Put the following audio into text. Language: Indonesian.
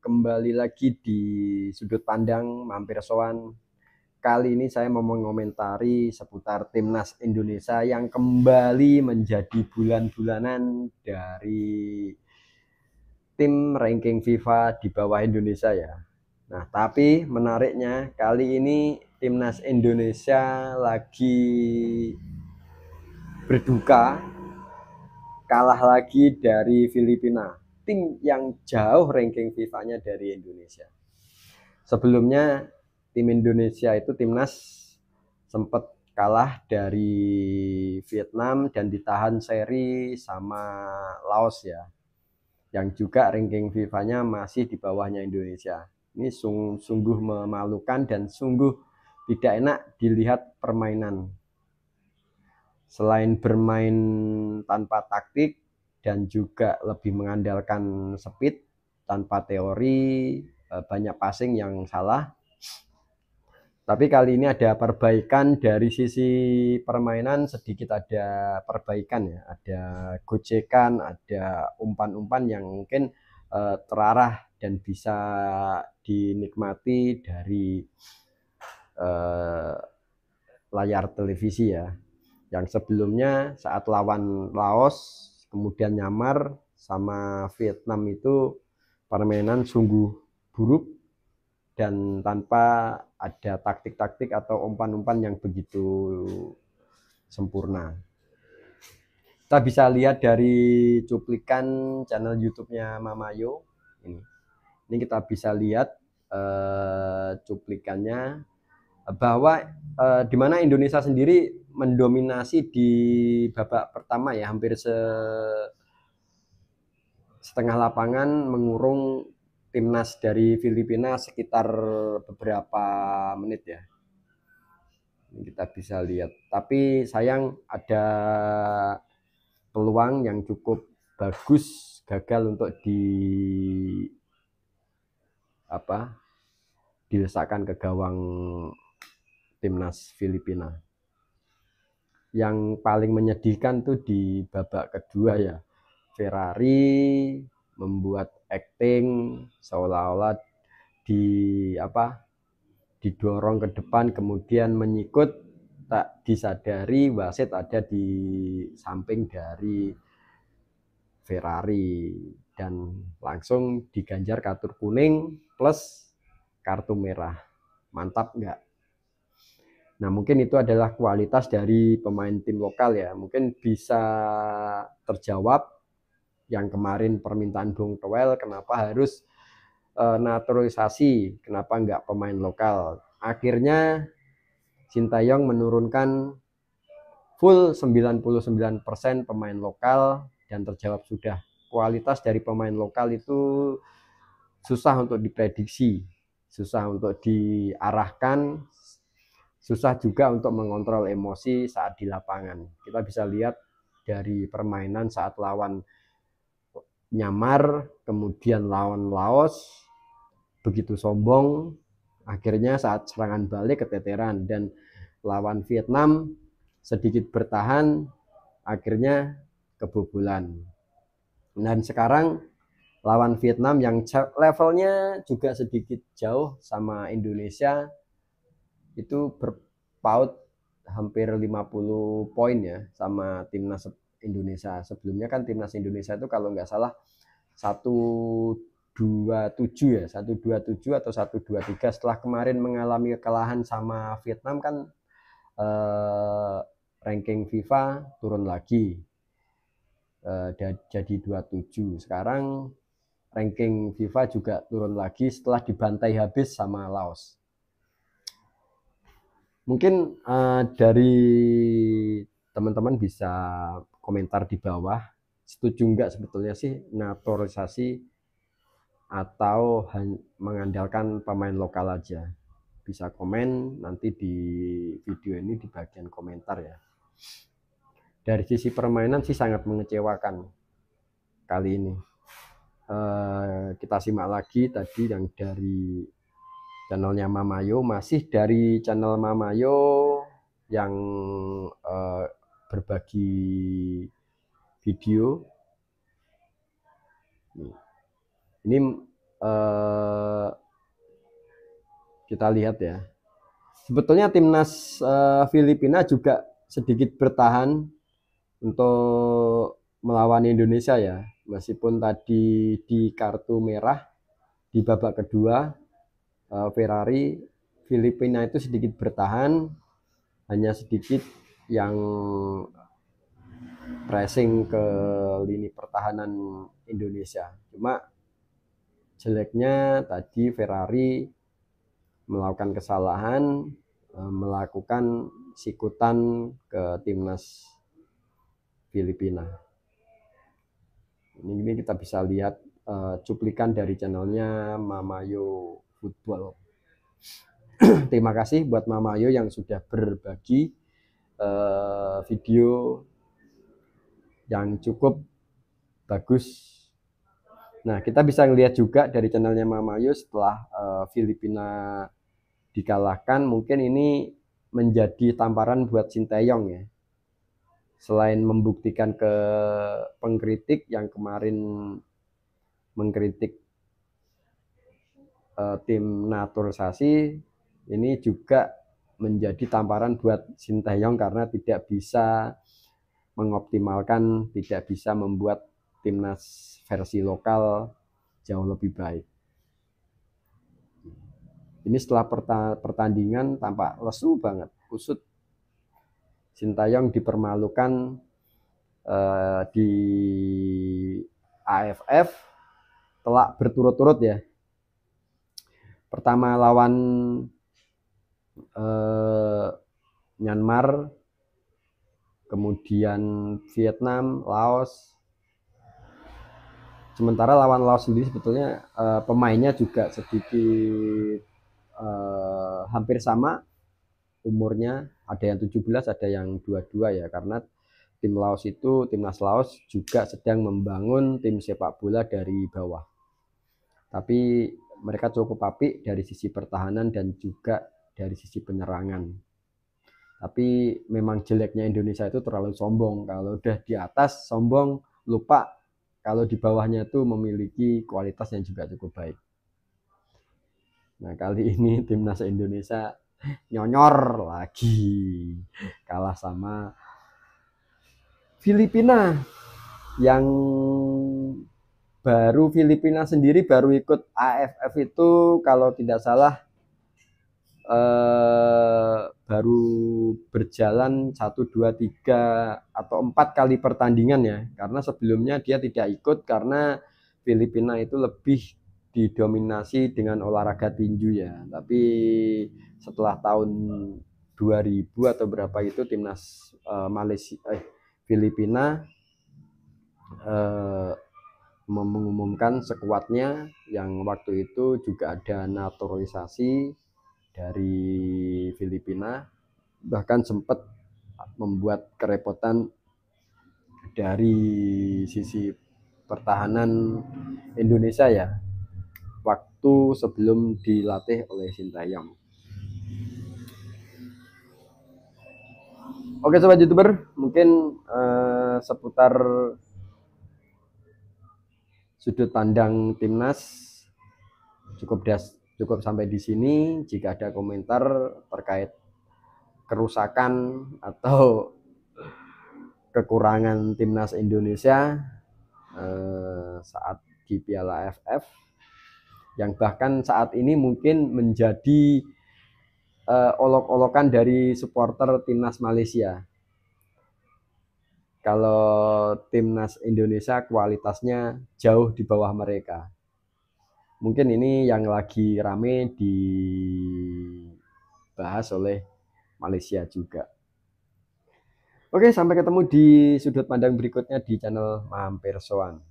kembali lagi di sudut pandang mampir sowan. Kali ini saya mau mengomentari seputar timnas Indonesia yang kembali menjadi bulan-bulanan dari tim ranking FIFA di bawah Indonesia ya. Nah, tapi menariknya kali ini timnas Indonesia lagi berduka, kalah lagi dari Filipina, tim yang jauh ranking FIFA-nya dari Indonesia. Sebelumnya tim Indonesia itu timnas sempat kalah dari Vietnam dan ditahan seri sama Laos ya, yang juga ranking FIFA-nya masih di bawahnya Indonesia. Ini sungguh memalukan dan sungguh tidak enak dilihat permainan. Selain bermain tanpa taktik dan juga lebih mengandalkan speed tanpa teori, banyak passing yang salah. Tapi kali ini ada perbaikan dari sisi permainan, sedikit ada perbaikan ya, ada gocekan, ada umpan-umpan yang mungkin terarah dan bisa dinikmati dari layar televisi ya. Yang sebelumnya saat lawan Laos kemudian nyamar sama Vietnam itu permainan sungguh buruk dan tanpa ada taktik-taktik atau umpan-umpan yang begitu sempurna. Kita bisa lihat dari cuplikan channel YouTube-nya Mamayo ini kita bisa lihat cuplikannya bahwa di mana Indonesia sendiri mendominasi di babak pertama ya, hampir setengah lapangan mengurung timnas dari Filipina sekitar beberapa menit ya. Ini kita bisa lihat. Tapi sayang ada peluang yang cukup bagus gagal untuk dilesakkan ke gawang timnas Filipina. Yang paling menyedihkan tuh di babak kedua ya, Ferrari membuat acting seolah-olah didorong ke depan kemudian menyikut, tak disadari wasit ada di samping dari Ferrari dan langsung diganjar kartu kuning plus kartu merah. Mantap nggak? Nah, mungkin itu adalah kualitas dari pemain tim lokal ya. Mungkin bisa terjawab yang kemarin permintaan Bung Toel, kenapa harus naturalisasi, kenapa nggak pemain lokal. Akhirnya Sintayong menurunkan full 99% pemain lokal dan terjawab sudah. Kualitas dari pemain lokal itu susah untuk diprediksi, susah untuk diarahkan, susah juga untuk mengontrol emosi saat di lapangan. Kita bisa lihat dari permainan saat lawan Myanmar, kemudian lawan Laos, begitu sombong, akhirnya saat serangan balik keteteran, dan lawan Vietnam sedikit bertahan, akhirnya kebobolan. Dan sekarang lawan Vietnam yang levelnya juga sedikit jauh sama Indonesia, itu berpaut hampir 50 poin ya sama timnas Indonesia. Sebelumnya kan timnas Indonesia itu kalau nggak salah 127 ya, 127 atau 123. Setelah kemarin mengalami kekalahan sama Vietnam kan ranking FIFA turun lagi jadi 27. Sekarang ranking FIFA juga turun lagi setelah dibantai habis sama Laos. Mungkin dari teman-teman bisa komentar di bawah, setuju nggak sebetulnya sih naturalisasi atau mengandalkan pemain lokal aja. Bisa komen nanti di video ini di bagian komentar ya. Dari sisi permainan sih sangat mengecewakan kali ini. Kita simak lagi tadi yang dari channelnya Mamayo, masih dari channel Mamayo yang berbagi video. Ini eh, kita lihat ya. Sebetulnya timnas Filipina juga sedikit bertahan untuk melawan Indonesia ya. Meskipun tadi di kartu merah di babak kedua Ferrari, Filipina itu sedikit bertahan, hanya sedikit yang pressing ke lini pertahanan Indonesia. Cuma jeleknya tadi Ferrari melakukan kesalahan, melakukan sikutan ke timnas Filipina. Ini kita bisa lihat cuplikan dari channelnya Mamayo Football. Terima kasih buat Mamayo yang sudah berbagi video yang cukup bagus. Nah, kita bisa lihat juga dari channelnya Mamayo setelah Filipina dikalahkan, mungkin ini menjadi tamparan buat Sinteyong ya. Selain membuktikan ke pengkritik yang kemarin mengkritik tim naturalisasi, ini juga menjadi tamparan buat Sinteyong karena tidak bisa mengoptimalkan, tidak bisa membuat timnas versi lokal jauh lebih baik. Ini setelah pertandingan tampak lesu banget, kusut. Sinteyong dipermalukan di AFF telak berturut-turut ya. Pertama lawan Myanmar, kemudian Vietnam, Laos. Sementara lawan Laos sendiri sebetulnya pemainnya juga sedikit hampir sama umurnya, ada yang 17, ada yang 22 ya, karena tim Laos itu, timnas Laos juga sedang membangun tim sepak bola dari bawah. Tapi mereka cukup apik dari sisi pertahanan dan juga dari sisi penyerangan. Tapi memang jeleknya Indonesia itu terlalu sombong. Kalau udah di atas sombong, lupa kalau di bawahnya itu memiliki kualitas yang juga cukup baik. Nah, kali ini timnas Indonesia nyonyor lagi, kalah sama Filipina yang baru, Filipina sendiri baru ikut AFF itu kalau tidak salah baru berjalan 1, 2, 3 atau 4 kali pertandingan ya, karena sebelumnya dia tidak ikut karena Filipina itu lebih didominasi dengan olahraga tinju ya. Tapi setelah tahun 2000 atau berapa itu timnas Filipina mengumumkan sekuatnya, yang waktu itu juga ada naturalisasi dari Filipina, bahkan sempat membuat kerepotan dari sisi pertahanan Indonesia ya, waktu sebelum dilatih oleh Sinteyong. Oke sobat YouTuber, mungkin seputar sudut pandang timnas cukup sampai di sini. Jika ada komentar terkait kerusakan atau kekurangan timnas Indonesia saat di Piala AFF, yang bahkan saat ini mungkin menjadi olok-olokan dari supporter timnas Malaysia. Kalau timnas Indonesia kualitasnya jauh di bawah mereka. Mungkin ini yang lagi rame dibahas oleh Malaysia juga. Oke, sampai ketemu di sudut pandang berikutnya di channel Mampir Soan.